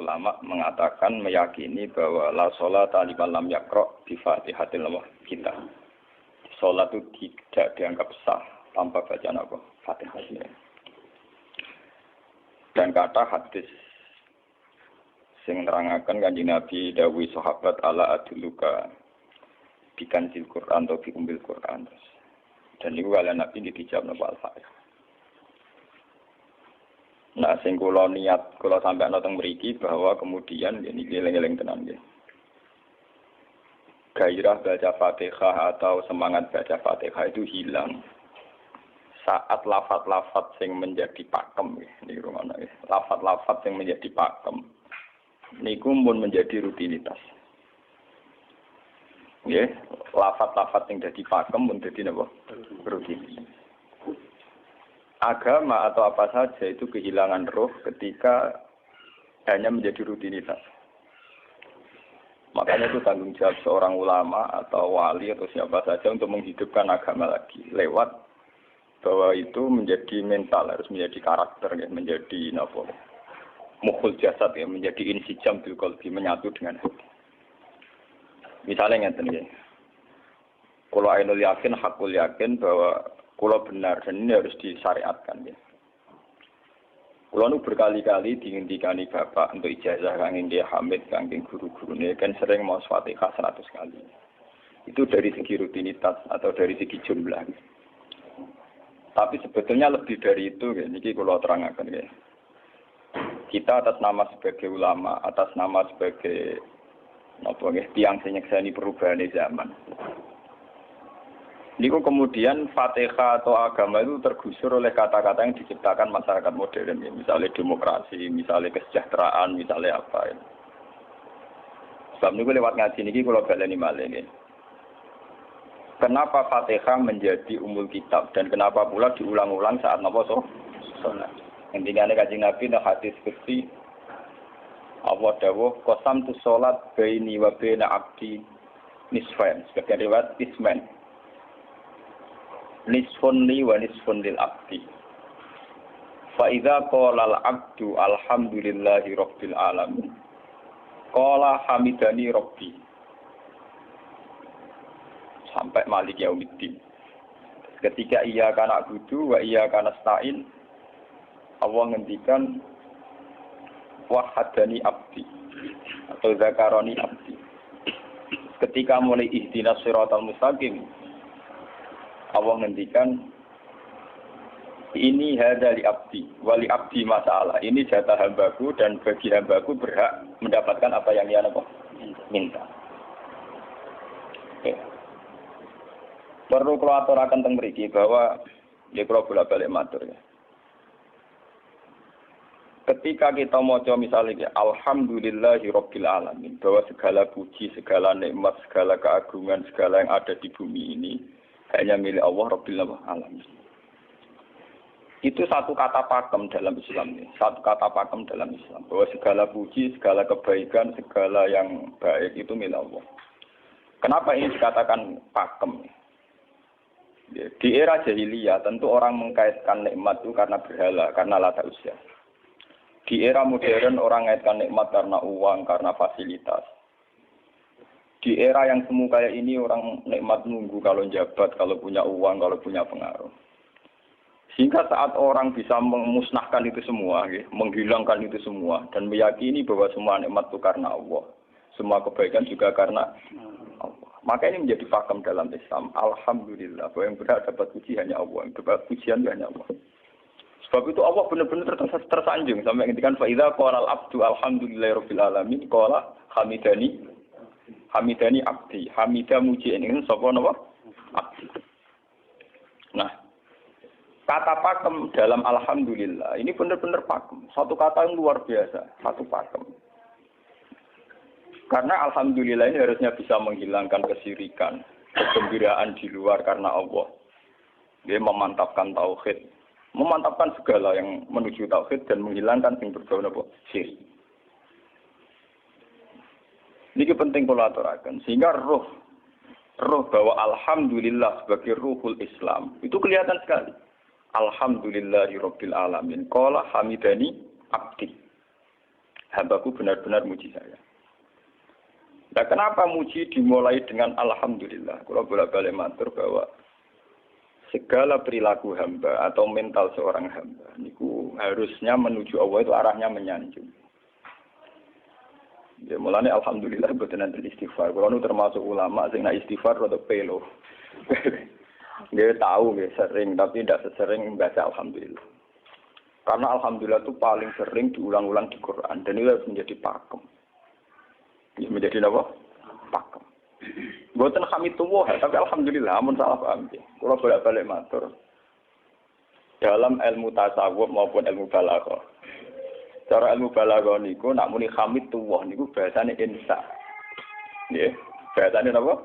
ulama mengatakan meyakini bahwa la sholata liman lam yaqra bi Fatihatil kitab. Salat itu tidak dianggap sah tanpa bacaan apa? Fatihah. Dan kata hadis sing nerangaken Kanjeng Nabi dawuh sahabat ala aduluka bikanzil Quran atau bi umbil Quran. Dan niku kalian Nabi dijawab napa Al-Fatihah. Nah, sing kula niat kula sampeyan teng mriki bahwa kemudian niki eling-eling tenan nggih. Gairah baca Fatihah atau semangat baca Fatihah itu hilang saat lafaz-lafaz yang menjadi pakem niki rumono nggih. Lafaz-lafaz yang menjadi pakem niku pun menjadi rutinitas. Nggih, lafaz-lafaz yang dadi pakem pun dadi napa? Rutinitas. Agama atau apa saja itu kehilangan roh ketika hanya menjadi rutinitas. Makanya itu tanggung jawab seorang ulama atau wali atau siapa saja untuk menghidupkan agama lagi. Lewat bahwa itu menjadi mental, harus menjadi karakter, ya, menjadi mukhul jasad, ya, menjadi insijam bil qalbi, menyatu dengan hati. Misalnya ngeten ya. Kalau ainul yakin, hakul yakin bahwa kalau benar, dan ini harus disyariatkan ya. Kalau nu berkali-kali dihentikan bapak untuk ijazah kanging dia Hamid, kanging guru-guru ini kan sering mau Fatihah 100 kali. Itu dari segi rutinitas atau dari segi jumlah. Tapi sebetulnya lebih dari itu, ya. Ini kalau terangkan ya. Kita atas nama sebagai ulama, atas nama sebagai tiang senyekseni perubahan zaman. Niku kemudian Fatihah atau agama itu tergusur oleh kata-kata yang diciptakan masyarakat modern, ya. Misalnya demokrasi, misalnya kesejahteraan, misalnya apa. Ya. Sebab niku lewat ngaji niki kula baleni malih nggih. Kenapa Fatihah menjadi umul kitab dan kenapa pula diulang-ulang saat napa salat? Intinya Kanjeng Nabi nek hadis qudsi Allah dawuh qasam tu salat baini wa baina abdi nisfain. Sebagian riwayat isman. Nisfun li wa nisfun lil abdi. Fa idza qala al abdu alhamdulillahi rabbil alamin. Qala hamidani rabbi. Sampai malik yaumiddin. Ketika ia kana abudu wa ia kana stain, Allah ngendikan wahadani abdi atau zakaroni abdi. Ketika mulai ihdinas siratal mustaqim, Allah ngendikan ini hadali abdi wali abdi masalah. Ini jatah hambaku dan bagi hambaku berhak mendapatkan apa yang dia minta. Oke. Perlu kalau aturaken teng mriki bahwa ya kalau bolak-balik matur ya. Ketika kita maca misalnya alhamdulillahirabbil alamin, bahwa segala puji, segala nikmat, segala keagungan, segala yang ada di bumi ini hanya milik Allah Rabbil Alamin. Itu satu kata pakem dalam Islam. Satu kata pakem dalam Islam. Bahwa segala puji, segala kebaikan, segala yang baik itu milik Allah. Kenapa ini dikatakan pakem? Di era jahiliyah tentu orang mengkaitkan nikmat itu karena berhala, karena lata usia. Di era modern orang mengaitkan nikmat karena uang, karena fasilitas. Di era yang semu kayak ini orang nikmat nunggu kalau jabat, kalau punya uang, kalau punya pengaruh. Sehingga saat orang bisa memusnahkan itu semua, menghilangkan itu semua, dan meyakini bahwa semua nikmat itu karena Allah. Semua kebaikan juga karena Allah. Maka ini menjadi pakem dalam Islam. Alhamdulillah, bahwa yang berhak dapat puji hanya Allah, yang dapat pujian hanya Allah. Sebab itu Allah benar-benar tersanjung. Sampai ketika fa'idha qala al-abdu alhamdulillahirabbil alamin, qala hamidani abdi, hamidah muji ini sapa napa? Abdi. Nah, kata pakem dalam alhamdulillah ini benar-benar pakem. Satu kata yang luar biasa, satu pakem. Karena alhamdulillah ini harusnya bisa menghilangkan kesyirikan, kegembiraan di luar karena Allah. Dia memantapkan tauhid, memantapkan segala yang menuju tauhid dan menghilangkan yang berbau napa? Syirik. Ini penting kalau aturakan. Sehingga roh bahwa alhamdulillah sebagai ruhul Islam itu kelihatan sekali. Alhamdulillahirabbil alamin. Qala hamidani abdi. Hambaku benar-benar muji saya. Nah, kenapa muji dimulai dengan alhamdulillah? Kalau bolak-balik matur bahwa segala perilaku hamba atau mental seorang hamba niku harusnya menuju Allah itu arahnya menyanjung. Ya mulane alhamdulillah boten enten istighfar. Kalau nu termasuk ulama sing nak istighfar rada pelo. Dia tahu dia sering tapi tidak sesering membaca alhamdulillah. Karena alhamdulillah itu paling sering diulang-ulang di Quran dan itu harus menjadi pakem. Ya menjadi apa? Pakem. Boten hamidullah tapi alhamdulillah amun salah paham. Kalau bolak-balik matur dalam ilmu tasawuf maupun ilmu balaghah. Cara ilmu balaghah niku nak muni hamidullah niku bahasane insa. Nggih, bahasane napa?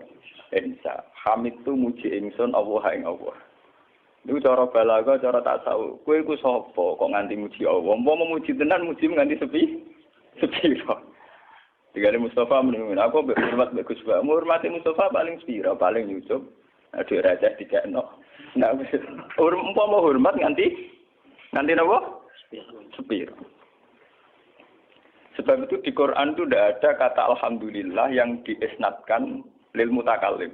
Insa. Hamid tu muji ingsun Allah ing Allah. Niku cara balaghah, cara tasawuf. Kowe iku sapa kok nganti muji Allah? Umpama muji tenan muji nganti sepi. Digale Mustafa muni aku hormat mbek Gus Ba. Hormati Mustafa paling sepira, paling nyucup. Aduh raja dikekno. Nah, umpama hormat nganti napa? Sepira. Sebab itu di Quran itu tidak ada kata alhamdulillah yang diisnadkan lil mutakallim.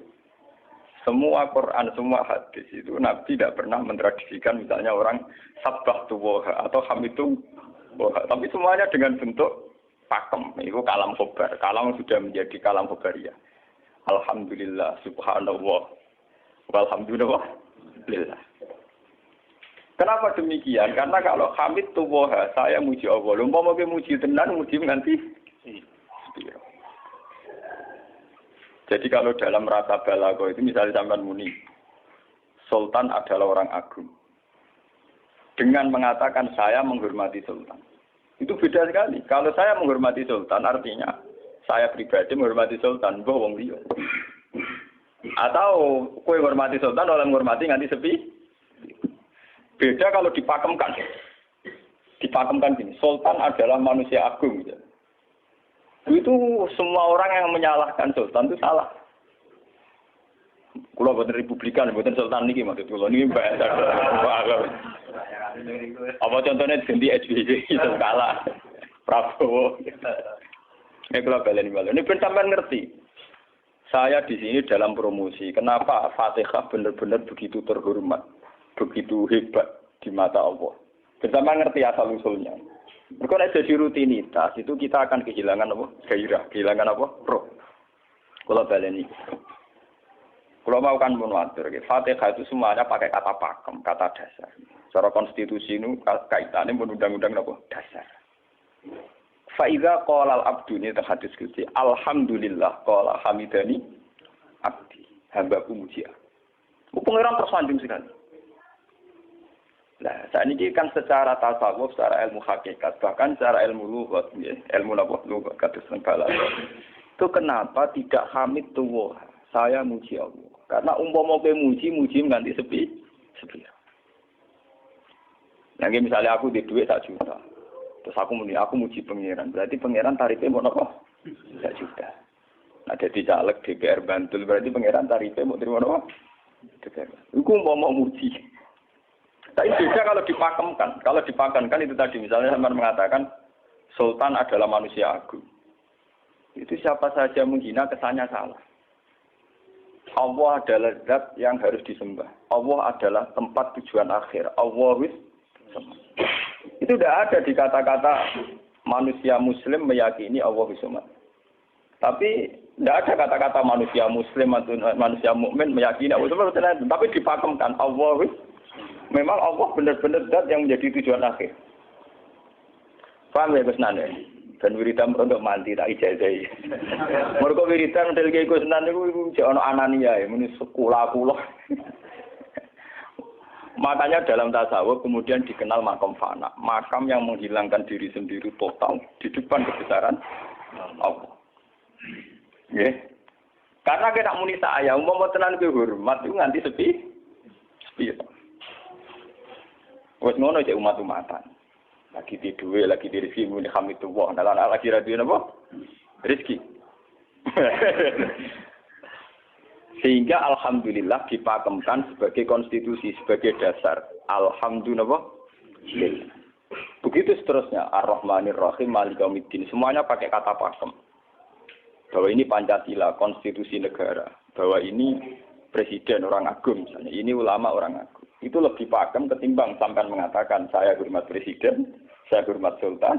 Semua Quran, semua hadis itu Nabi tidak pernah mentradisikan misalnya orang sabbahtu wa atau hamidu wa. Tapi semuanya dengan bentuk pakem. Itu kalam khobar. Kalam sudah menjadi kalam khobariyah. Alhamdulillah, subhanallah, walhamdulillah. Kenapa demikian? Karena kalau hamid tuwoha, saya muji Allah. Lumpah mau muji tenan, muji nanti. Jadi kalau dalam rasa balaghah itu misalnya sampean muni, Sultan adalah orang agung. Dengan mengatakan saya menghormati Sultan. Itu beda sekali. Kalau saya menghormati Sultan artinya saya pribadi menghormati Sultan, mbah wong liya. Atau kowe menghormati Sultan oleh menghormati nganti sepi. Beda kalau dipakemkan. Dipakemkan gini, Sultan adalah manusia agung. Gitu. Itu semua orang yang menyalahkan Sultan itu salah. Kalau buatan Republikan, buatan Sultan ini maksud kalau ini bahasa. Apa contohnya ganti SBY itu kalah. Prabowo. Ini kalau balen ini sampean ngerti. Saya di sini dalam promosi. Kenapa Fatihah benar-benar begitu terhormat, begitu hebat di mata Allah. Bersama ngerti asal usulnya. Kalau jadi rutinitas itu kita akan kehilangan apa? Gairah, kehilangan apa? Roh. Kalau balen ini. Kalau mau kan menwatir, Fatihah itu semuanya pakai kata pakem, kata dasar. Secara konstitusi itu kaitannya undang-undang apa? Dasar. Faiza qala al-abdu ini terhadis kunci. Alhamdulillah qala hamidani abdi. Hambaku muji aku. Pengiran tersanjung sekali. Nah, saat ini kan secara tasawuf, secara ilmu hakikat, bahkan secara ilmu lughat, ilmu lughat kados balaghah. Itu kenapa tidak hamid tuwah? Saya muji Allah. Karena umpama kowe muji nganti sepi. Nah, misalnya aku di duit 1 juta. Terus aku muji pangeran. Berarti pangeran tarifnya mau apa? 1 juta. Nah, jadi caleg DPR Bantul berarti pangeran tarifnya mau terima apa? DPR. Iku mau muji. Tapi beda kalau dipakemkan. Kalau dipakemkan itu tadi misalnya sampean mengatakan Sultan adalah manusia agung. Itu siapa saja menghina kesannya salah. Allah adalah zat yang harus disembah. Allah adalah tempat tujuan akhir. Allah wis. Itu tidak ada di kata-kata manusia muslim meyakini Allah Subhanahu. Tapi tidak ada kata-kata manusia muslim atau manusia mukmin meyakini Allah Subhanahu. Tapi dipakemkan Allah. Memang Allah benar-benar zat yang menjadi tujuan akhir. Paham ya Gus Nane? Dan wiridan untuk mandi tak ijazahi. Mergo wiridan model kaya Gus Nane iku jek ana anania ya muni sekolah kula. Makanya dalam tasawuf kemudian dikenal makam fana, makam yang menghilangkan diri sendiri total di depan kebesaran Allah. Nggih. Karena kita muni saya, umpama tenan kowe hormat itu nganti sepi. Wes ngono cek umat-umatan. Lagi di duwe, lagi di rezeki muni hamidullah, lagi ra duwe napa? Rezeki. Sehingga alhamdulillah dipakemkan sebagai konstitusi, sebagai dasar. Alhamdulillah. Begitu seterusnya, Ar-Rahmanir Rahim, Maliki Yaumiddin, semuanya pakai kata pakem. Bahwa ini Pancasila, konstitusi negara, bahwa ini presiden orang agung misalnya, ini ulama orang agung. Itu lebih pakem ketimbang sampai mengatakan saya hormat presiden, saya hormat sultan.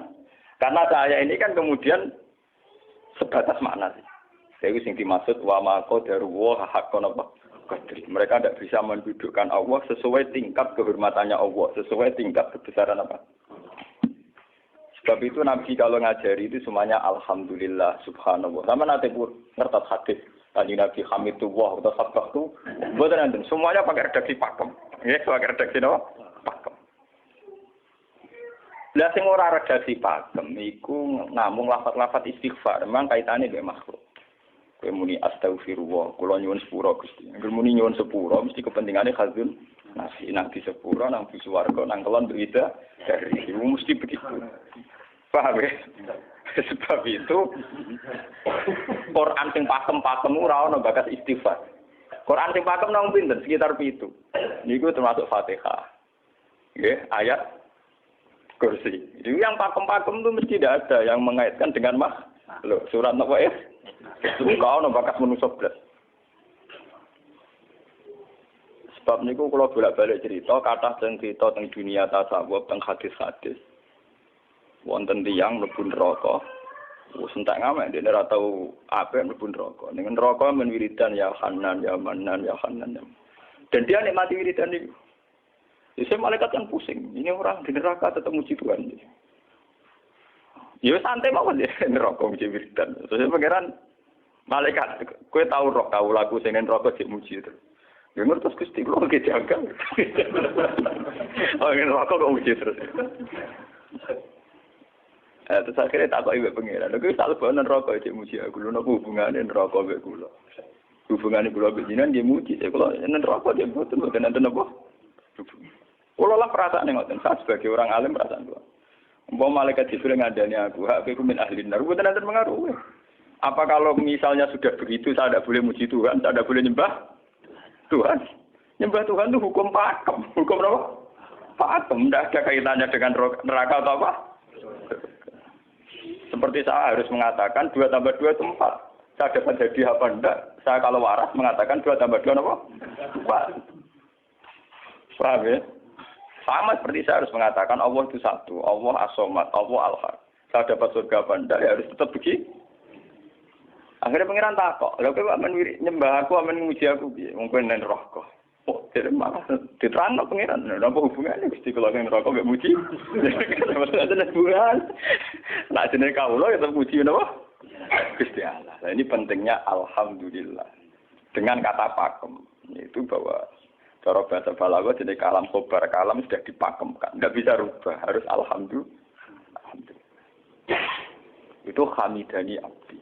Karena saya ini kan kemudian sebatas makna sih. Jadi yang dimaksud wa ma qadaru haqqan apa? Mereka tidak bisa mendudukkan Allah sesuai tingkat kehormatannya Allah, sesuai tingkat kebesaran apa. Sebab itu Nabi kalau ngajari itu semuanya alhamdulillah subhanallah. Sama nanti pun ngertas hadis tadi Nabi Hamidullah atau sabah itu buat nanti semuanya pakai redaksi pakem. Ya, pakai redaksi apa? Pakem. Lah sing ora redaksi pakem iku namung lafaz-lafaz istighfar, memang kaitannya dengan makhluk. Kowe muni astagfirullah, kula nyuwun sepura Gusti. Angger muni nyuwun sepura mesti kepentingane khazun nasi nang di sepura nang di swarga nang kelon berita dari itu mesti begitu. Paham ya? Sebab itu Quran sing pakem-pakem ora ana bakas istighfar. Quran sing pakem nang pinten sekitar 7. Niku termasuk Fatihah. Nggih, ayat kursi. Itu yang pakem-pakem itu mesti tidak ada yang mengaitkan dengan makhluk. Surat apa ya? Kau ana bakas manusa blas. Sebab niku kula bolak-balik cerita kathah teng cerita teng dunia tasawuf teng hadis-hadis. Wonten tiyang mlebu neraka. Wis entek ngamek dene ora tau apik mlebu neraka. Ning neraka men wiridan ya Hanan ya Manan ya Hanan. Dan dia nikmati wiridan itu. Jadi malaikat yang pusing. Ini orang di neraka tetap muji Tuhan. Ya santai mawon ya neraka muji wiridan. Terus pangeran malaikat kowe tau roh tau lagu sing neraka sik muji itu. Ya ngertos Gusti kula ge jaga. Oh neraka kok muji terus. Terus akhirnya tak kok iwek pengiran. Lha tak lebonen neraka cek muji aku. Lha napa hubungane neraka mek kula? Hubungane kula mek jinan nggih muji. Kula neraka nggih mboten enten apa? Kula lah perasaan ngoten. Saya sebagai orang alim perasaan kula. Umpama malaikat Jibril ngandani aku, hak aku min ahli nar. Mboten enten pengaruh. Apa kalau misalnya sudah begitu saya tidak boleh muji Tuhan, saya tidak boleh nyembah Tuhan? Nyembah Tuhan itu hukum pakem. Hukum apa? Pakem. Tidak ada kaitannya dengan neraka atau apa? Seperti saya harus mengatakan 2 tambah 2 itu 4. Saya dapat jadi apa enggak? Saya kalau waras mengatakan 2 tambah 2 apa? 4. Paham ya? Sama seperti saya harus mengatakan Allah itu satu. Allah as-somad, Allah al-haq. Saya dapat surga apa enggak? Ya harus tetap begitu. Akhirnya pengiran takok. Lha kowe amen nyembah aku, amen muji aku piye? Mungkin nen neraka. Oh, jadi malah diterangno pengiran. Lha apa hubungannya Gusti kula ning neraka mek muji? Ada hubungan. Nah, jenenge kawula ya tetep muji napa? Gusti Allah. Nah, ini pentingnya alhamdulillah. Dengan kata pakem, itu bahwa cara bahasa balaghah jenenge kalam khobar, kalam sudah dipakemkan. Enggak bisa rubah, harus alhamdulillah. Itu hamidani abdi.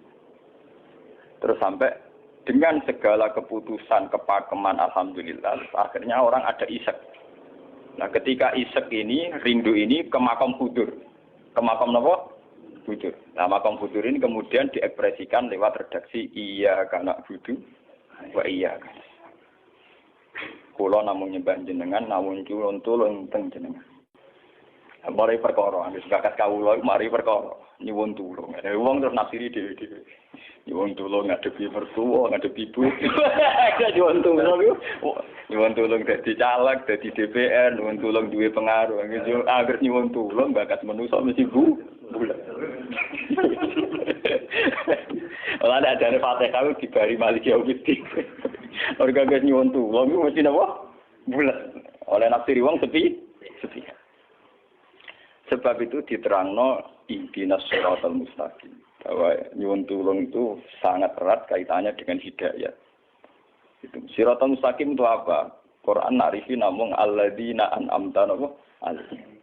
Terus sampai dengan segala keputusan kepakeman alhamdulillah, akhirnya orang ada isek. Nah, ketika isek ini, rindu ini ke makam hudur. Ke makam apa? Hudur. Nah, makam hudur ini kemudian diekspresikan lewat redaksi iya kana hudu wa iya kana. Kula namung nyembah jenengan, namung tulung teng jenengan. Mari perkara, wis bakat kawula mari perkara nyuwun tulung. Wong terus nafsiri dhewe-dhewe. Nyuwun tulung ngadepi mertua, ngadepi ibu. Nyuwun tulung iku. Nyuwun tulung dadi caleg, dadi DPR, nyuwun tulung duwe pengaruh. Angger nyuwun tulung bakat manusa mesti bulat. Ora ada jare Fatihah dibari Maliki Yaumiddin. Orga guys nyuwun tulung iku mesti napa? Bulat. Oleh nafsiri wong sepi. Sebab itu diterangno ihdinas shiratal mustaqim. Bahwa nyuwun tulung itu sangat erat kaitannya dengan hidayah. Itu shiratal mustaqim itu apa? Quran narifi namung alladzina an'amta alaihim.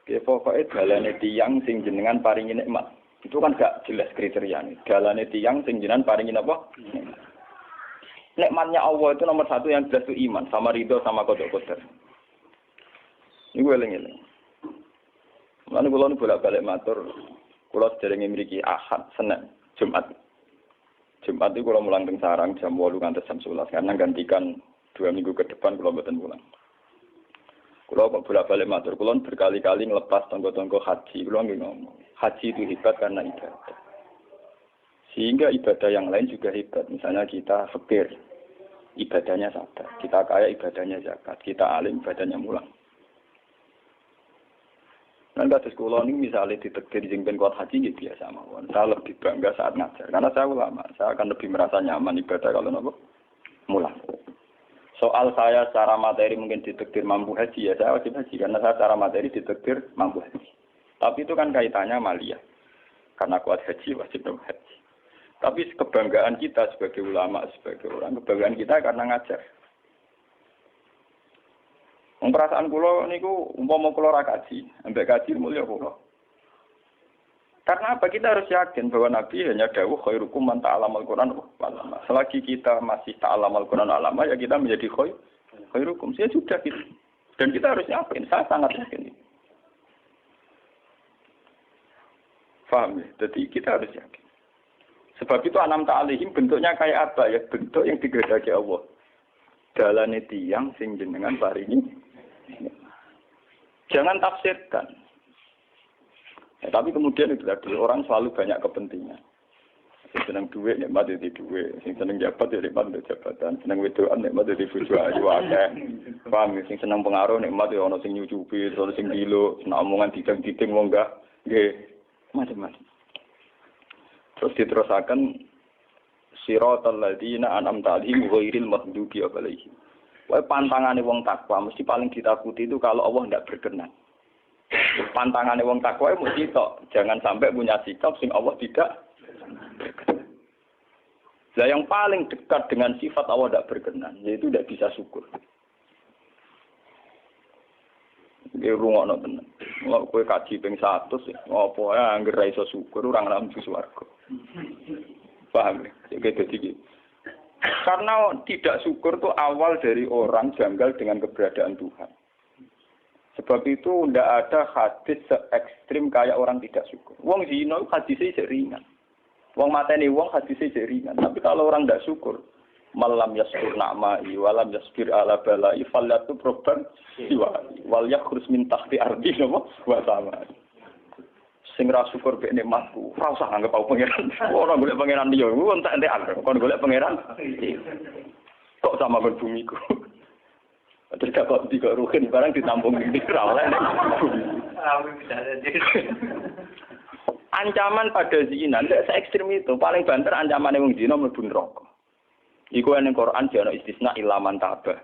Oke, pokoknya dalane tiyang sing jenengan paringi nikmat. Itu kan gak jelas kriterianya. Dalane tiyang sing jenengan paringi apa? Nikmatnya Allah itu nomor 1 yang jelas itu iman sama ridho sama qada-qadar. Ini gue eling-eling. Lan kula nu bolak-balik matur, kula sederenge mriki Ahad, Senin, Jumat. Jumat itu kula mulang teng sarang jam 8 ngantos jam 11 karena gantikan 2 minggu ke depan kula mboten pulang. Kulo kok bolak-balik matur, kulo berkali-kali ngelepas tonggo-tonggo haji. Kulo nggih ngomong, haji itu hebat karena ibadah. Sehingga ibadah yang lain juga hebat. Misalnya kita fakir, ibadahnya sabar. Kita kaya, ibadahnya zakat. Kita alim, ibadahnya mulang. Nah, kados kulo ini misalnya ditekdir sing ben kuat haji gitu biasa mawon. Saya lebih bangga saat ngajar. Karena saya ulama, saya akan lebih merasa nyaman ibadah kalau nopo mulang. Soal saya secara materi mungkin ditekdir mampu haji, ya saya wajib haji. Karena saya secara materi ditekdir mampu haji. Tapi itu kan kaitannya maliyah. Karena kuat haji, wajib haji. Tapi kebanggaan kita sebagai ulama, sebagai orang, kebanggaan kita karena ngajar. Perasaan kula niku umpama kula ra kaji, ambek kaji mulya kula. Karena apa? Kita harus yakin bahwa Nabi hanya dawuh khairukum man ta'allamal Qur'an walama. Selagi kita masih ta'allamal Qur'an walama, ya kita menjadi khairukum. Saya sudah gitu. Dan kita harus yakin, saya sangat yakin. Paham ya? Jadi kita harus yakin. Sebab itu anam ta'alihim bentuknya kayak apa ya? Bentuk yang digedaki Allah. Dalane tiyang sing jenengan paringi. Jangan tafsirkan. Ya, tapi kemudian itu tadi orang selalu banyak kepentingan. Sing seneng duit nikmat itu duit, sing seneng jabat ya nikmat itu jabatan, seneng wedokan nikmat itu bojo ayu akeh. Paham ya? Sing seneng pengaruh nikmat ya ana sing nyucupi, ana sing dilo, seneng omongan didang-diding wong enggak nggih macam-macam. Terus diterusakan siratal ladzina an'amta 'alaihim ghairil maghdubi 'alaihim. Wae pantangane wong takwa mesti paling ditakuti itu kalau Allah tidak berkenan. Pantangane wong takwa mesti tok, jangan sampai punya sikap sing Allah tidak berkenan. Lah yang paling dekat dengan sifat Allah tidak berkenan yaitu tidak bisa syukur. Iki rungokno tenan. Kalau kowe kaji ping 100 apa ae anggere ra iso syukur ora ngambu swarga. Paham ya? Jadi karena tidak syukur itu awal dari orang janggal dengan keberadaan Tuhan. Sebab itu tidak ada hadis se-ekstrim kayak orang tidak syukur. Wong zina hadisnya ringan. Wong mateni wong hadisnya ringan. Tapi kalau orang tidak syukur, malam yaskur na'ma'i walam yasbir ala bala'i fallatu proban wal yakhrus min tahti ardi wa sama. Sing ra syukur mek nikmatku, ora usah anggap aku pangeran. Ora golek pangeran liya, ku entek-entekan. Kon golek pangeran. Kok sama ben bumiku. Terus kok tiga ruhin barang ditampung di ra oleh. Ancaman pada zina ndak se-ekstrem itu. Paling banter ancamane wong zina mlebu neraka. Iku ning Quran jane istisna ilaman tabah.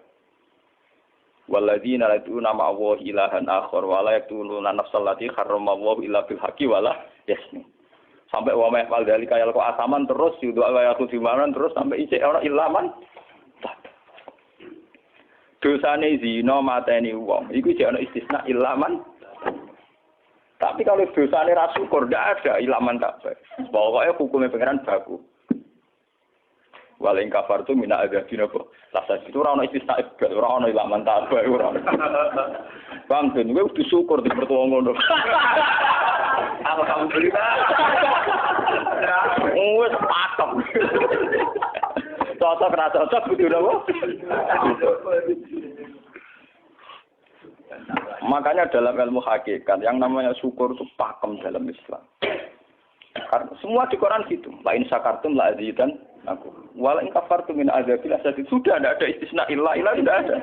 Walladzina yad'una ma'allahi ilahan akhar wa la yaqtuluna nafsal lati harramallahu illa bil haqqi wa la yasni. Sampai wa ma yaqal dalika yalqa asaman terus yudu ayatu dimanan terus sampai isih ora ilaman. Dosane zina mateni wong iku jek ana istisna ilaman. Tapi kalau dosane ra syukur ndak ada ilaman tak baik. Pokoke hukume pangeran baku. Waling kafar tu mina agabina kok. Lasa itu ora ono istisna ibad, ora ono ilaman tabah ora. Bang ben kowe kudu syukur di mertua ngono. Alhamdulillah. Wes patok. Cocok ra cocok kudu napa? Makanya dalam ilmu hakikat yang namanya syukur itu pakem dalam Islam. Karena semua di Quran gitu. Lain syakartum la azidan aku. Wala in kafartum min azabil asad. Sudah tidak ada istisna illa tidak ada.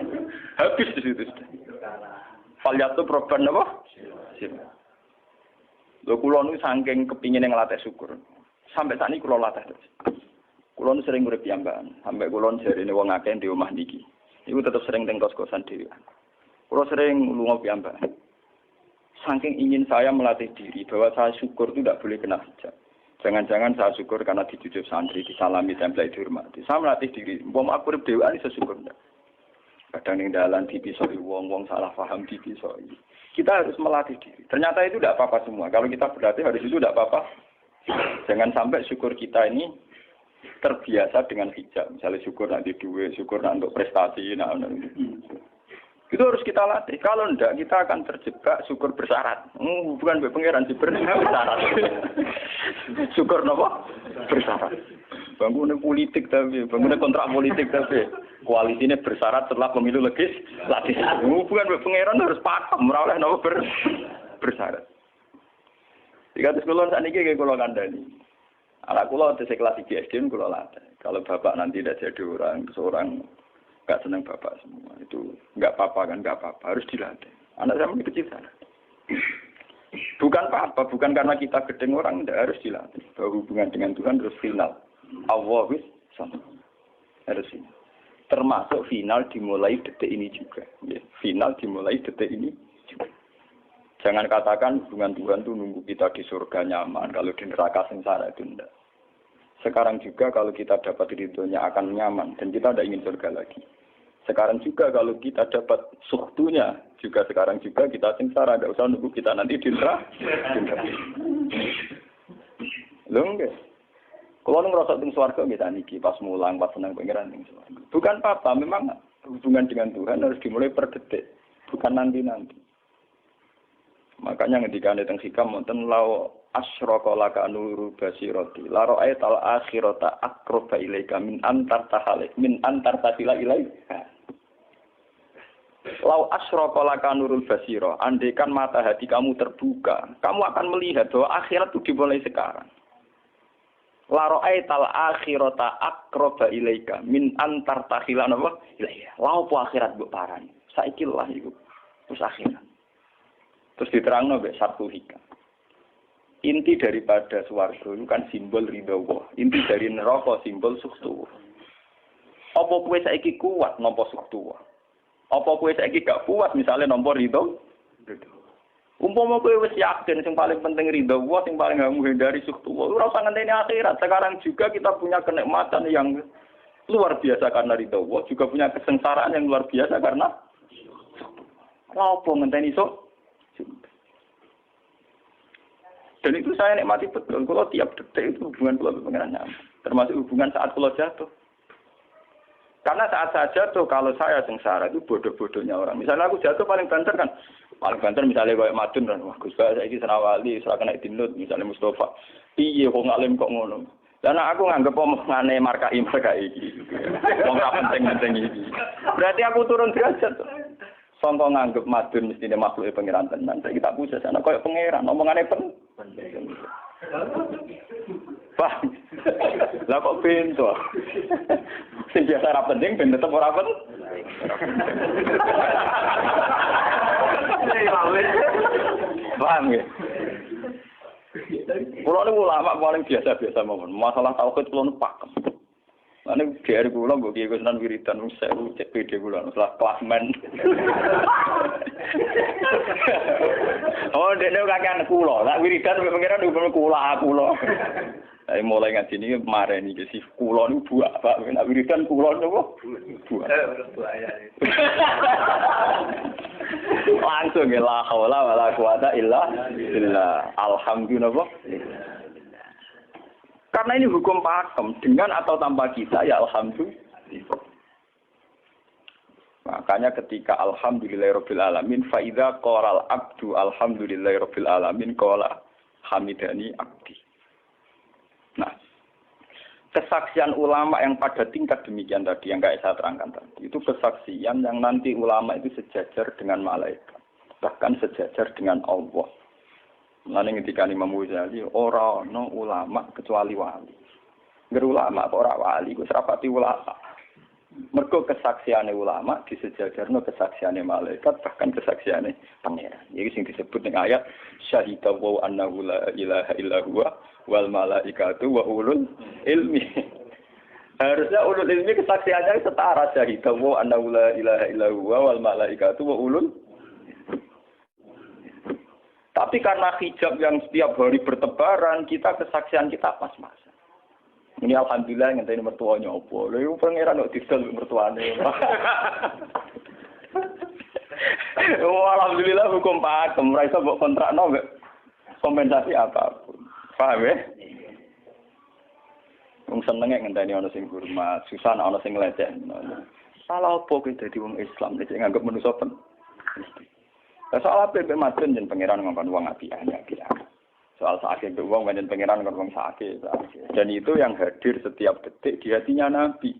Habis di situ sudah. Falyatu proban apa? Lho kula nu saking kepingin ngelatih syukur. Sampai saat ini kula latih terus. Kula nu sering urip piyambakan. Sampai kula jarine wong akeh di omah niki. Iku tetep sering teng kos-kosan dhewe. Kula sering lunga piyambakan. Saking ingin saya melatih diri bahwa saya syukur itu tidak boleh kena hijab. Jangan-jangan saya syukur karena dicucuk santri, disalami, tempel, dihormati. Saya melatih diri. Wong aku urip dhewean iso syukur ndak. Kadang ning dalan dipisoi wong salah paham dipisoi. Kita harus melatih diri. Ternyata itu tidak apa-apa semua. Kalau kita berlatih harus itu tidak apa-apa. Jangan sampai syukur kita ini terbiasa dengan hijab. Misalnya syukur nanti duit, syukur nanti untuk prestasi, itu harus kita latih. Kalau enggak, kita akan terjebak syukur bersyarat. Bukan pangeran bersyarat. Syukur apa? Bersyarat. Bangunan politik tapi, bangunan kontrak politik tapi. Koalisinya bersyarat setelah pemilu legislatif. Hubungan pangeran harus pakem, ora oleh napa bersyarat. Jika sekolah saat ini kayak kalau kandani, anak kulo di kelas 3 SD kulo latih. Kalau bapak nanti tidak jadi seorang nggak senang bapak semua, itu nggak apa-apa kan, nggak apa-apa, harus dilatih. Anak saya masih kecil sana. Bukan apa-apa, bukan karena kita gedeng orang, tidak harus dilatih. Bahwa hubungan dengan Tuhan harus final. Allah sama harus final. Termasuk final dimulai detik ini juga. Ya, final dimulai detik ini juga. Jangan katakan hubungan Tuhan itu nunggu kita di surga nyaman, kalau di neraka sengsara itu tidak. Sekarang juga kalau kita dapat ridhonya akan nyaman, dan kita tidak ingin surga lagi. Sekarang juga kalau kita dapat suhtunya, juga sekarang juga kita sengsara, tidak usah nunggu kita nanti di neraka. Loh enggak. Kalau ngerasa teng swarga kita niki pas mulang, pas senang pangeran teng swarga. Bukan apa, memang hubungan dengan Tuhan harus dimulai per detik, bukan nanti-nanti. Makanya ketika teng hikam wonten lau asyraka laka nuru basirati la ra'aital akhirata aqraba ilaika min antar tasila ilaika. Lau asyraka laka nurul basira, andaikan mata hati kamu terbuka, kamu akan melihat bahwa akhirat itu dimulai sekarang. La ra'aital akhirata aqraba ilaika min antar tasila ilaika. Lau po akhirat mbok parani. Saiki lah iku. Terus akhirat. Terus diterangno mbek satu hikam. Inti daripada swarga itu kan simbol ridho Allah. Inti dari neraka simbol suktu. Apa kowe saiki kuat nampa suktu? Apa kowe saiki gak kuat misalnya nampa ridho? Umpama kowe wis yakin sing paling penting ridho Allah, sing paling gak menghindari suktu. Ora usah ngenteni akhirat. Sekarang juga kita punya kenikmatan yang luar biasa karena ridho Allah, juga punya kesengsaraan yang luar biasa karena apa ngenteni sok? Dan itu saya nikmati betul. Kalau tiap detik itu hubungan kalau pengenan nyaman. Termasuk hubungan saat kalau jatuh. Karena saat saya jatuh, kalau saya sengsara itu bodoh-bodohnya orang. Misalnya aku jatuh paling banter kan. Paling banter misalnya kayak Madun kan. Wah Gus Bae saiki senawali, ora kena dinut misalnya Mustafa. Piye kok ngalim kok ngono. Dan aku nganggep omongane markai iki. Wong ra penting-penting iki. Berarti aku turun derajat. Sangka nganggep Madun mestine makhluke pangeran tenan. Saiki tak puja sana koyo pangeran omongane Pak, lah kok pintu? Sing biasa ora penting ben tetep ora penting. Paham ya? Kulo niku ulama paling biasa-biasa mawon. Masalah tauhid kulo nu pakem. Ane GR kula mbok kiye Gunan wiridan wis 1000 cek PD kula setelah klasmen. Oh, dene kakean kula. Lah wiridan pengiran hubungan kula. Ayo mulai ngaji niki mareni iki si kula niku buak, Pak. Nek wiridan kula niku buak. Langsung la haula wala quwata illa billah. Alhamdulillah. Karena ini hukum pakem, dengan atau tanpa kita, ya alhamdulillah. Makanya ketika alhamdulillahirabbil alamin, fa idza qala al-abdu alhamdulillahirabbil alamin qala hamidani abdi. Nah, kesaksian ulama yang pada tingkat demikian tadi yang kayak saya terangkan tadi, itu kesaksian yang nanti ulama itu sejajar dengan malaikat, bahkan sejajar dengan Allah. Lalu ketika Imam Ghazali orang no ulama kecuali wali. Ulama apa orang wali? Gue serapati ulama. Mergo kesaksiane ulama disejajarno kesaksiane malaikat bahkan kesaksiane pangeran. Iki sing disebut ning ayat syahida wa annahu la ilaha illa huwa wal malaikatu wa ulul ilmi. Harusnya ulul ilmi kesaksiannya setara syahida wa annahu la ilaha illa huwa wal malaikatu wa ulul. Tapi karena hijab yang setiap hari bertebaran, kita kesaksian kita pas-pasan. Ini alhamdulillah ngenteni mertuanya opo. Lha iku pangeran kok didol mertuane. Oh, alhamdulillah hukum pakem, ora iso mbok kontrakno kompensasi apapun. Paham ya? Wong senenge ngenteni ana sing hormat, susah ana sing nglecehno. Salah opo ki dadi wong Islam nek nganggep manusa pen. Soal apa yang macam dan pangeran ngomong uang apian. Soal sakit uang dan pangeran ngomong sakit. Dan itu yang hadir setiap detik di hatinya Nabi.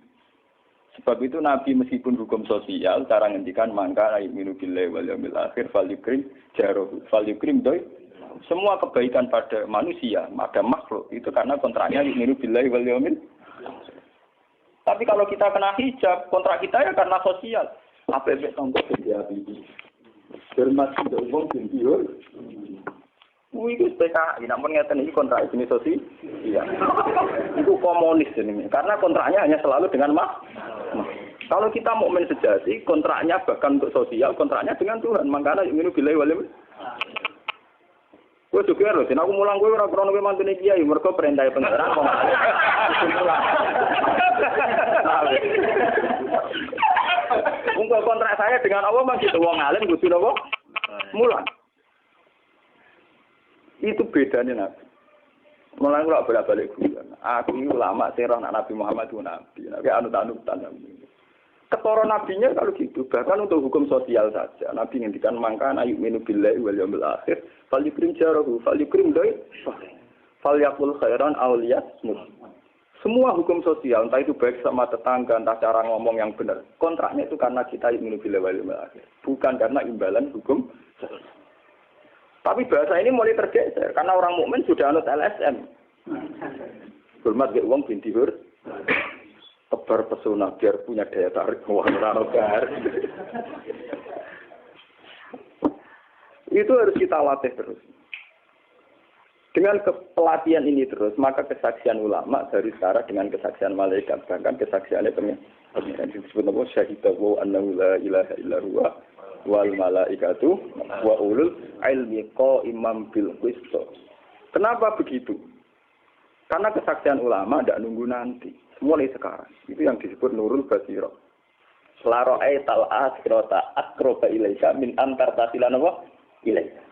Sebab itu Nabi meskipun hukum sosial, cara ngendikan mangka ayyuminu billahi wal yaumil akhir falyukrim jarohu falyukrim doi. Semua kebaikan pada manusia, pada makhluk itu karena kontraknya ayyuminu billahi wal yaumil. Tapi kalau kita kena hijab, kontrak kita ya karena sosial. Apa efek contoh dia ini? Hormat tidak umum sendiri. Itu PKI, namun ngeten ini kontrak jenis sosial. Iya. Itu komunis ini. Karena kontraknya hanya selalu dengan kalau kita mukmin sejati, kontraknya bahkan untuk sosial, kontraknya dengan Tuhan. Makanya ingin billahi wal yaumil. Kowe juga lho, aku mulang kowe ora krono kowe mantune kiai, mergo perintah pangeran kok. Untuk kontrak saya dengan Allah masih wong alim kudu napa? Mulang. Itu bedanya Nabi. Mulang kula bolak-balik guyon. Aku ini ulama sing roh Nabi Muhammad itu nabi. Nabi anut-anutan. Ketara nabinya kalau gitu, bahkan untuk hukum sosial saja. Nabi ngendikan mangkana yu'minu billahi wal yaumil akhir, falyukrim jarahu, falyukrim doi, falyakul khairan aw liyasmut. Semua hukum sosial, entah itu baik sama tetangga, entah cara ngomong yang benar. Kontraknya itu karena kita yu'minu billahi wal yaumil akhir, bukan karena imbalan hukum sosial. Tapi bahasa ini mulai tergeser karena orang mukmin sudah anut LSM. Hormat ke wong binti hur. Tebar pesona biar punya daya tarik wong ora Itu harus kita latih terus. Dengan pelatihan ini terus, maka kesaksian ulama dari sekarang dengan kesaksian malaikat, bahkan kesaksiannya pengiran disebut nama syahidahu annahu la ilaha illa huwa wal malaikatu wa ulul ilmi qaiman bil qist. Kenapa begitu? Karena kesaksian ulama tidak nunggu nanti. Mulai sekarang. Itu yang disebut nurul basirah. Selaro'ai tal'as kirota akroba ilaika min antar tasilan apa? Ilaika.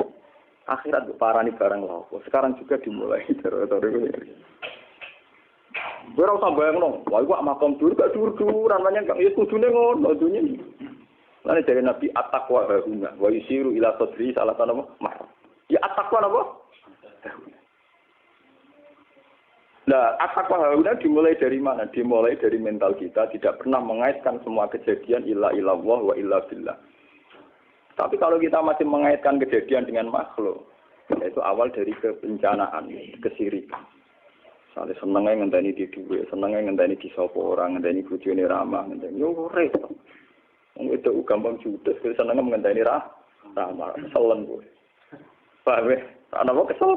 Akhirat parani barang lawa. Sekarang juga dimulai. Gue rasa bayang dong. Wah, gue makam dur, gak dur-duran. Namanya kan, ya kudune ngono. Lalu dari Nabi at-taqwa hahuna. Wa yusiru ila sodri salah satu apa? Ya at-taqwa apa? Nah, at-taqwa hauna dimulai dari mana? Dimulai dari mental kita, tidak pernah mengaitkan semua kejadian illa illallah wa illa billah. Tapi kalau kita masih mengaitkan kejadian dengan makhluk, itu awal dari kebencanaan, kesirikan. Misalnya senengnya ngenteni di duwe, senengnya ngenteni di sapa orang, ngenteni bojone ramah, ngenteni yo repot. Wong itu gampang judes, senengnya ngenteni ramah, selen kowe. Paham ya? Ana kok kesel.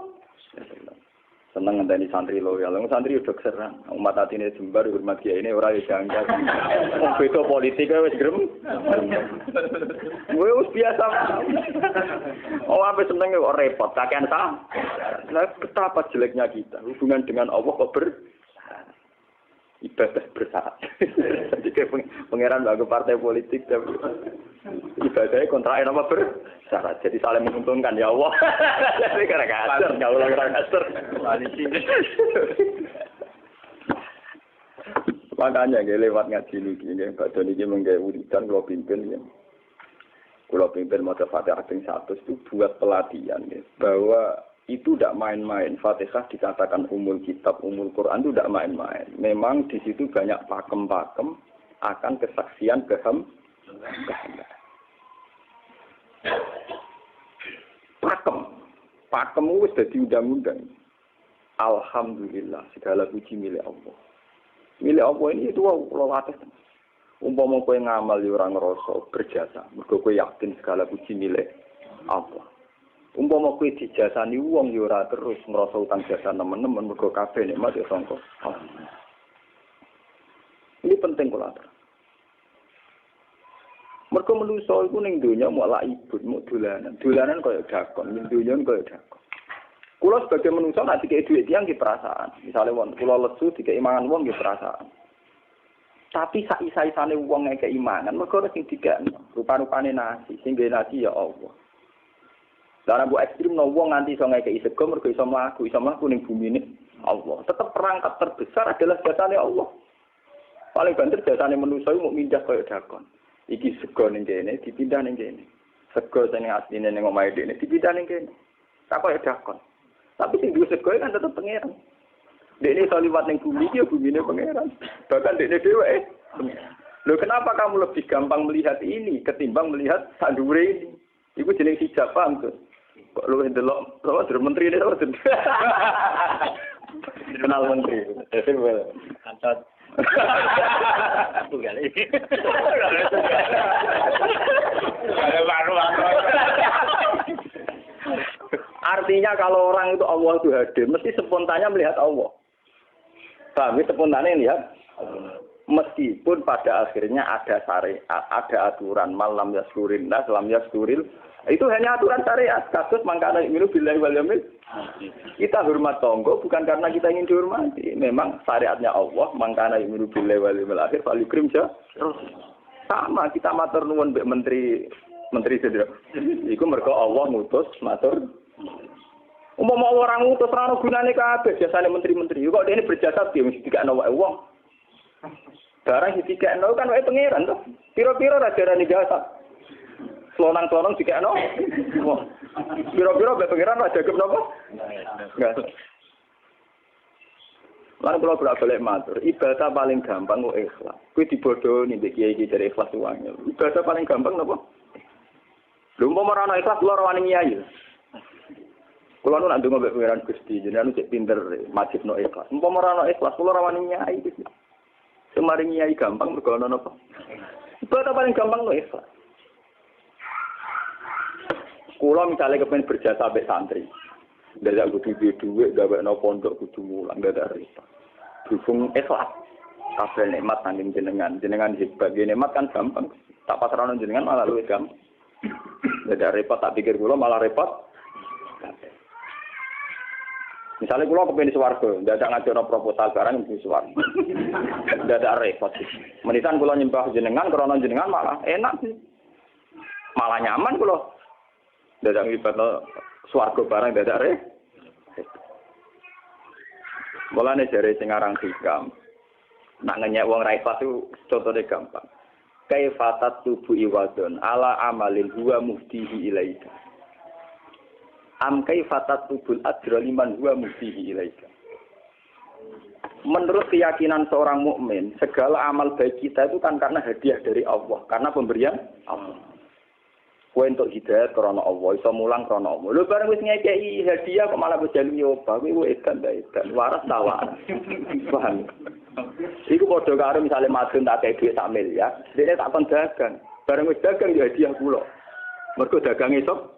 Seneng ngenteni santri loyal. Wong santri udah keserang. Umat atine jembar hormat kiai ini ora yo janggal. Wong beda politik wis grem. Wis biasa. Oh, apa seneng kok repot, kakean ta. Lah betapa jeleknya kita. Hubungan dengan Allah kok ibadah bersyarat. Jadi pangeran bagi partai politik tapi ibadahnya kontraknya apa bersyarat. Jadi saling menguntungkan ya Allah. Jadi karena kasar, nggak ulang kasar. Makanya lewat ngaji ini, Pak Doni ini menggawe wiridan kalau pimpin ya. Kalau pimpin mata Fatihah ping 100 itu buat pelatihan ya, bahwa itu tidak main-main. Fatihah dikatakan umul kitab, umul Quran itu tidak main-main. Memang di situ banyak pakem-pakem akan kesaksian kehendak. Pakem itu sudah diundang-undang. Alhamdulillah, segala puji milik Allah. Milik Allah ini itu Allah atas. Umpama kowe ngamal ya ora ngrasa berjasa, mergo kowe yakin segala puji milik Allah. Umpama kowe dijasani wong ya ora terus ngrasa utang jasa nemen-nemen mergo kabeh nikmat ya sangka Allah. Ini penting kula atur. Mergo manusa iku ning donya mau laibun, mau dolanan. Dolanan kaya dakon, ning donya kaya dakon. Kula sebagai manusa nek dikek dhuwit tiyang nggih perasaan. Misale wong kula lesu dikek imangan wong nggih perasaan. Tapi sak-isa-isane wong ngekek imangan, mergo sing dikekno rupa-rupane nasi, sing nggawe nasi ya Allah. Lah nek ekstrem no wong nganti iso ngekeki sego mergo iso mlaku ning bumi ini Allah. Tetap perangkat terbesar adalah jasane Allah. Paling banter jasane manusa iku mung mindah kaya dakon. Iki sego ning kene dipindah ning kene. Sego sing asline ning omahe dene dipindah ning kene. Tak kaya dakon. Tapi sing duwe sego kan tetep pangeran. Dene iso liwat ning bumi iki ya bumine pangeran. Bahkan dene dhewe pangeran. Loh kenapa kamu lebih gampang melihat ini ketimbang melihat sandure ini? Iku jeneng hijab paham tuh. Kok lu ndelok sama menteri ini sama kenal menteri. Kantor. Tunggal ini. Artinya kalau orang itu Allah itu hadir, mesti spontannya melihat Allah. Paham? Spontannya lihat. Meskipun pada akhirnya ada syariat, ada aturan malam yaskurin nas, lam yaskuril. Itu hanya aturan syariat. Kasus mangkana imilu billahi wal yamil. Kita hormat tonggo bukan karena kita ingin dihormati. Memang syariatnya Allah, mangkana imilu billahi wal yamil akhir fal yukrim ja. Sama kita matur nuwun mbek menteri sedherek. Iku mergo Allah ngutus matur. Umpama orang ngutus ora ono gunane kabeh jasane menteri-menteri. Kok dene berjasa piye mesti dikakno wae wong. Barang dikakno kan wae pangeran to. Piro-piro ra jarane jasa. Selonang-selonang dikakno. Wong. Piro-piro wae pangeran ra jagep napa? Enggak. Lan kula bolak-balik matur, ibadah paling gampang kok ikhlas. Kuwi dibodohi mbek kiai iki dari ikhlas uangnya. Ibadah paling gampang napa? Lha umpama ora ana ikhlas kula ora wani nyai. Kula nu nak ndonga mbek pangeran Gusti, jenengan cek pinter majibno ikhlas. Umpama ora ana ikhlas kula ora wani nyai iki. Semari nyai gampang mergo ana napa? Ibadah paling gampang kok ikhlas. Kula misalnya kepen berjasa mbek santri. Dadak kudu duwe gawekno pondok kudu mulang dadak repot. Dukung ikhlas. Kabeh nikmat saking jenengan hebat. Nikmat kan gampang. Tak pasrahno jenengan malah luwih gampang. Dadak repot tak pikir kula malah repot. Misalnya kula kepen swarga, dadak ngajono proposal barang di swarga. Dadak repot. Menitan kula nyembah jenengan krana jenengan malah enak sih. Malah nyaman kula. Dadak ngibadno swarga barang dadak re. Mulane jare sing aran hikam. Nak ngenyek wong ra ikhlas itu contone gampang. Kaifatat tubu iwadon ala amalin huwa muftihi ilaika. Am kaifatat tubul ajra liman huwa muftihi ilaika. Menurut keyakinan seorang mukmin, segala amal baik kita itu kan karena hadiah dari Allah, karena pemberian Allah. Kowe entuk hidayah krana Allah, iso mulang krana Allah. Lho bareng wis ngekeki hadiah kok malah bejalu nyoba, kowe edan ta edan, waras ta waras. Paham? Iku padha karo misale madun tak kei dhuwit sak miliar, dene tak kon dagang. Bareng wis dagang ya hadiah kula. Mergo dagang iso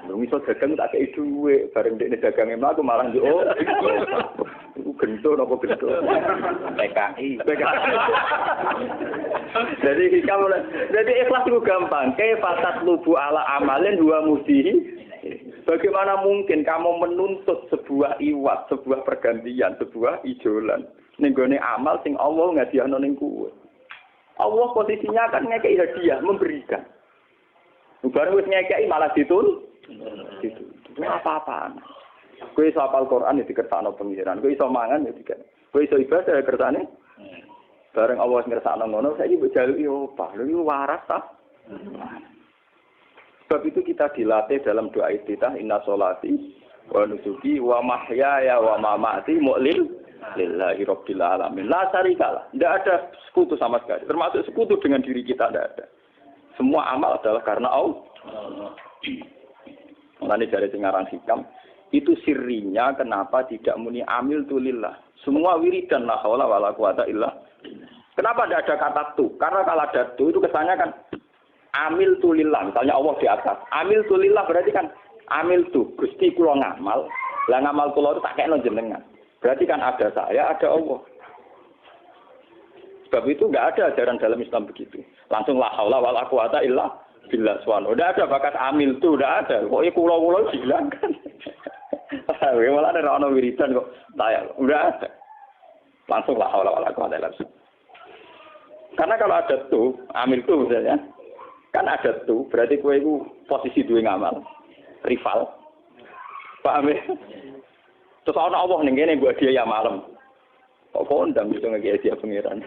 iso dagang tak kei dhuwit, bareng dene dagange mlaku malah yo. Iku gento napa gento? PKI. Jadi ikhlas itu gampang. Kaifatat lubu ala amalin huwa mudihi. Bagaimana mungkin kamu menuntut sebuah iwat, sebuah pergantian, sebuah ijolan ning gone amal sing Allah ngadihano ning kowe. Allah posisinya kan ngekeki hadiah, memberikan. Bareng wis ngekeki malah ditul. Itu apa-apaan. Kowe iso hafal Quran ya dikersakno pengiran. Kowe iso mangan ya dikene. Kowe iso ibadah ya kersane. Bareng Allah ngersakno ngono, saiki mbok jaluki opah. Lha iki waras ta? Sebab itu kita dilatih dalam doa iftitah inna sholati wa nusuki wa mahyaya wa mamati lillahi rabbil alamin. La syarikalah. Tidak ada sekutu sama sekali. Termasuk sekutu dengan diri kita tidak ada. Semua amal adalah karena Allah. Mulane dari sing aran hikam itu sirinya kenapa tidak muni amil tulillah. Semua wiridan la haula wala quwata illa. Kenapa tidak ada kata tu? Karena kalau ada tu itu kesannya kan amil tulillah. Misalnya Allah di atas. Amil tulillah berarti kan amil tu. Gusti kula ngamal. Lah ngamal kula itu tak kekno jenengan. Berarti kan ada saya, ada Allah. Sebab itu enggak ada ajaran dalam Islam begitu. Langsung la haula wala quwata illa billah subhanahu. Enggak ada bakat amil tu, enggak ada. Kok kula-kula hilangkan. Malah ada ono wiridan kok tayang. Enggak ada. Langsung la haula wala quwata illa billah. Karena kalau ada tuh, amil tuh misalnya, kan ada tuh, berarti kowe iku posisi duwe ngamal, rival. Paham ya? Terus ana Allah ning kene mbok dia ya malam. Kok kondang iso ngeki dia pangeran.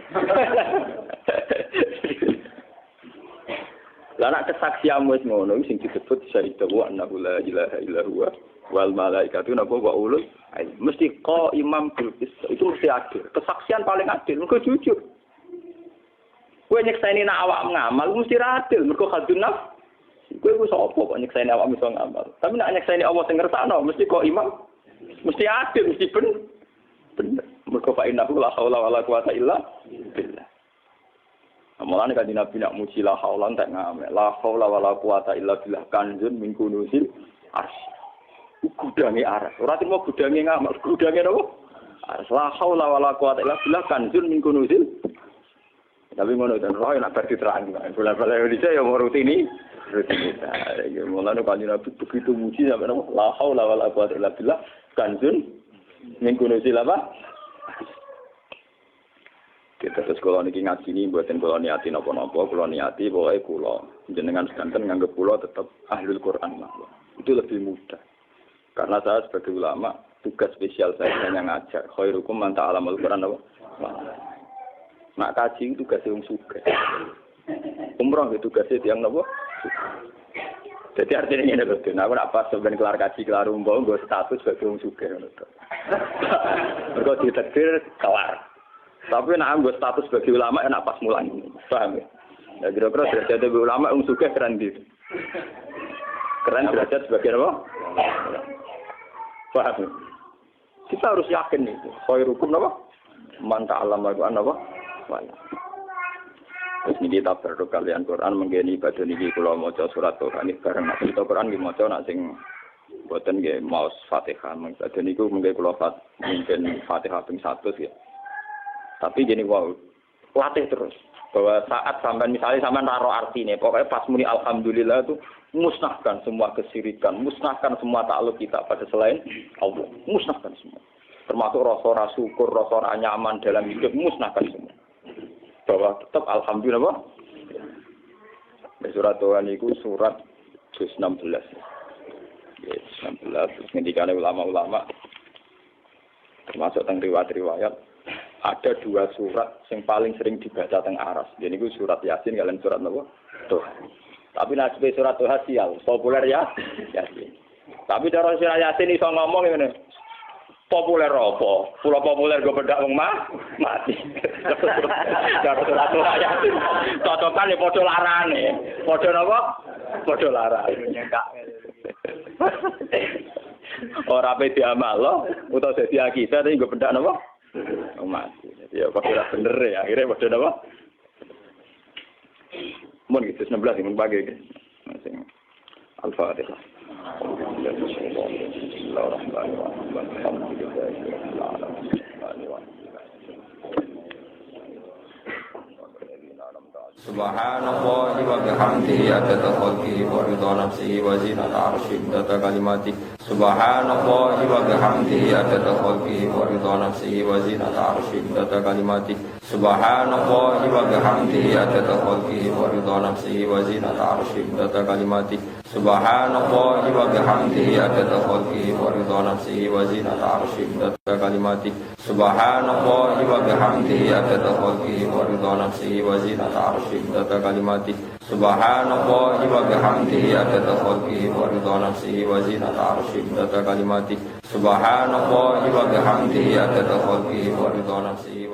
Lah nek kesaksian wis ngono sing disebut syahida wa annahu la ilaha illa huwa wal malaikatu napa wa ulul mesti imam bil qist itu mesti adil. Kesaksian paling adil, engko jujur. Kowe nyekseni nek awak ngamal mesti ra adil, mergo khadun nafs. Kowe ku sapa kok nyekseni awak iso ngamal. Tapi nek nyekseni Allah sing ngersakno mesti kok imam. Mesti adil, mesti bener. Mergo fa innahu la haula wala quwata illa billah. Mulane kan Nabi nak muji la haula entek ngamal. La haula wala quwata illa billah kanjun min kunusil arsy. Gudange aras. Ora timo gudange ngamal, gudange napa? Aras. La haula wala quwata illa billah kanjun min kunusil. Tapi ngono dan roh nak berarti terang. Bola-bola Indonesia yang mau rutini. Ya mulane kan Nabi begitu muji sampai napa? La haula wala quwata illa billah kanjun min kunusil apa? Kita terus kalau niki ngaji ini buatin kalau niati nopo-nopo, kalau niati pokoknya kulo jenengan sedanten nganggep kulo tetap ahlul Quran lah. Itu lebih mudah. Karena saya sebagai ulama tugas spesial saya hanya ngajar. Khairukum man ta'allamul Quran apa? Nak kaji itu tugas yang suka. Umroh itu tugasnya yang nopo. Jadi artinya ini loh. Nah, aku nak pas sebenarnya kelar kaji kelar umroh, gue status sebagai orang suka. Mereka ditakdir kelar. Tapi nak ambil status sebagai ulama enak pas mulan, paham ya? Ya kira-kira derajat sebagai ulama suka keren gitu. Keren derajat sebagai apa? Paham ya? Kita harus yakin itu. Khairukum apa? Man ta'allama Al-Qur'an apa? Wala. Terus ini kita berdoa kalian Quran menggeni ibadah niki kula maca surat Tuhan ini bareng nak kita Quran nggih maca nak sing boten nggih maos Fatihah. Ibadah niku mengke kula mungkin Fatihah ping 100 ya. Tapi gini wow, latih terus. Bahwa saat sampai misalnya sampai naro artinya, pokoknya pas muni alhamdulillah itu musnahkan semua kesirikan, musnahkan semua takluk kita pada selain Allah, musnahkan semua. Termasuk rasa syukur, rasa nyaman dalam hidup, musnahkan semua. Bahwa tetap alhamdulillah. Surat Tuhan itu surat juz 16. Ya, 16. Terus ngendikane ulama-ulama termasuk tentang riwayat-riwayat. Ada 2 surat yang paling sering dibaca teng aras. Jadi itu surat Yasin kalian surat apa? Tuhan. Tapi nasib surat Tuhan sial, populer ya Yasin. Tapi cara surat Yasin iso ngomong ngene. Populer apa? Pulau populer gue bedak wong mati. Cara surat Tuhan Yasin. Cocokan ya padha larane. Padha napa? Padha larane. Ora pe diamal utawa dadi akidah tapi gue bedak napa? Mati. Ya kok ora bener ya. Akhirnya padha apa? Mun gitu 16 mun bagi iki. Sing Al-Fatihah. Subhanallah wa bihamdihi adada khalqihi wa ridha nafsihi wa zinata arsyihi adada kalimatihi. Subhanallah wa bihamdihi adada khalqihi wa ridha nafsihi wa zinata arsyihi adada kalimatihi. Subhanallah wa bihamdihi adada khalqihi wa ridha nafsihi wa zinata arsyihi adada kalimatihi. Subhanallah wa bihamdihi adada khalqihi wa ridha nafsihi wa zinata arsyihi adada kalimatihi. Subhanallah wa bihamdihi adada khalqihi wa ridha nafsihi wa zinata arsyihi adada kalimatihi. Subhanallah wa bihamdihi adada khalqihi wa ridha nafsihi wa zinata arsyihi adada kalimatihi. Subhanallah wa bihamdihi adada khalqihi wa ridha nafsihi